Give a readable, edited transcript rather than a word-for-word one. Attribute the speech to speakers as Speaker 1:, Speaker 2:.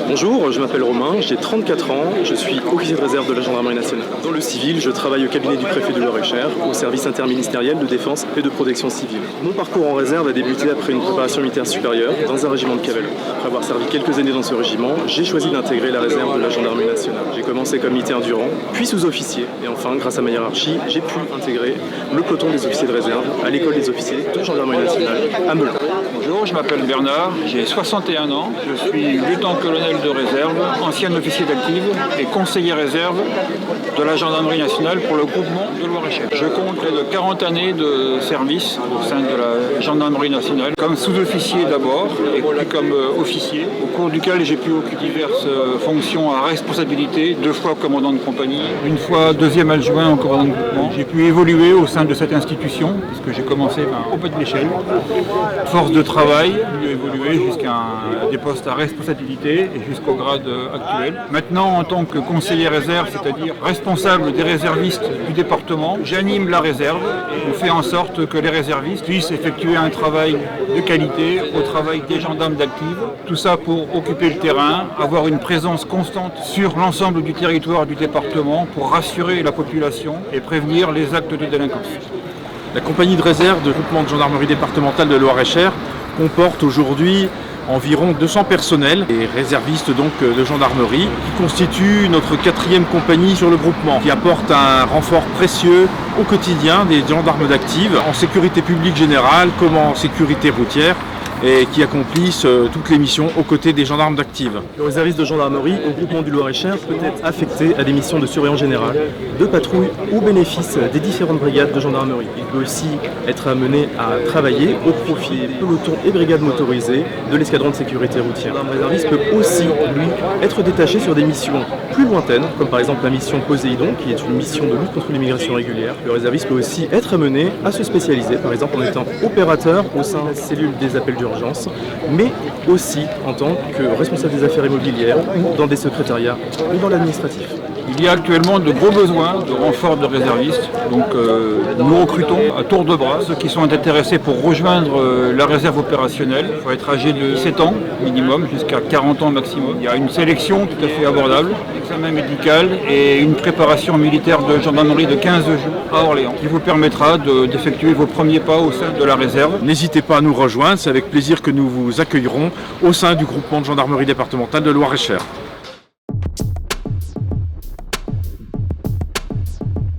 Speaker 1: Bonjour, je m'appelle Romain, j'ai 34 ans, je suis officier de réserve de la gendarmerie nationale. Dans le civil, je travaille au cabinet du préfet de Loir-et-Cher, au service interministériel de défense et de protection civile. Mon parcours en réserve a débuté après une préparation militaire supérieure dans un régiment de cavalerie. Après avoir servi quelques années dans ce régiment, j'ai choisi d'intégrer la réserve de la gendarmerie nationale. J'ai commencé comme militaire durant, puis sous-officier, et enfin, grâce à ma hiérarchie, j'ai pu intégrer le peloton des officiers de réserve à l'école des officiers de gendarmerie nationale à Melun.
Speaker 2: Bonjour, je m'appelle Bernard, j'ai 61 ans, je suis lieutenant-colonel de réserve, ancien officier d'active et conseiller réserve de la gendarmerie nationale pour le groupement de Loir-et-Cher. Je compte près de 40 années de service au sein de la gendarmerie nationale, comme sous-officier d'abord et puis comme officier, au cours duquel j'ai pu occuper diverses fonctions à responsabilité, 2 fois commandant de compagnie, 1 fois deuxième adjoint au commandant de groupement. J'ai pu évoluer au sein de cette institution, puisque j'ai commencé au bas de l'échelle, force de travail, j'ai évolué jusqu'à des postes à responsabilité et jusqu'au grade actuel. Maintenant, en tant que conseiller réserve, c'est-à-dire responsable des réservistes du département, j'anime la réserve et on fait en sorte que les réservistes puissent effectuer un travail de qualité au travail des gendarmes d'active. Tout ça pour occuper le terrain, avoir une présence constante sur l'ensemble du territoire du département pour rassurer la population et prévenir les actes de délinquance.
Speaker 3: La compagnie de réserve du groupement de gendarmerie départementale de Loir-et-Cher comporte aujourd'hui environ 200 personnels et réservistes donc de gendarmerie qui constituent notre 4e compagnie sur le groupement, qui apporte un renfort précieux au quotidien des gendarmes d'active en sécurité publique générale comme en sécurité routière et qui accomplissent toutes les missions aux côtés des gendarmes d'active.
Speaker 1: Le réserviste de gendarmerie au groupement du Loir-et-Cher peut être affecté à des missions de surveillance générale, de patrouille au bénéfice des différentes brigades de gendarmerie. Il peut aussi être amené à travailler au profit des pelotons et brigades motorisées de l'escadron de sécurité routière. Un réserviste peut aussi, lui, être détaché sur des missions plus lointaines, comme par exemple la mission Poséidon, qui est une mission de lutte contre l'immigration régulière. Le réserviste peut aussi être amené à se spécialiser, par exemple en étant opérateur au sein de la cellule des appels d'urgence, mais aussi en tant que responsable des affaires immobilières ou dans des secrétariats ou dans l'administratif.
Speaker 2: Il y a actuellement de gros besoins de renfort de réservistes, donc nous recrutons à tour de bras ceux qui sont intéressés pour rejoindre la réserve opérationnelle. Il faut être âgé de 17 ans minimum jusqu'à 40 ans maximum. Il y a une sélection tout à fait abordable, examen médical et une préparation militaire de gendarmerie de 15 jours à Orléans qui vous permettra d'effectuer vos premiers pas au sein de la réserve.
Speaker 3: N'hésitez pas à nous rejoindre, c'est avec plaisir que nous vous accueillerons au sein du groupement de gendarmerie départementale de Loir-et-Cher.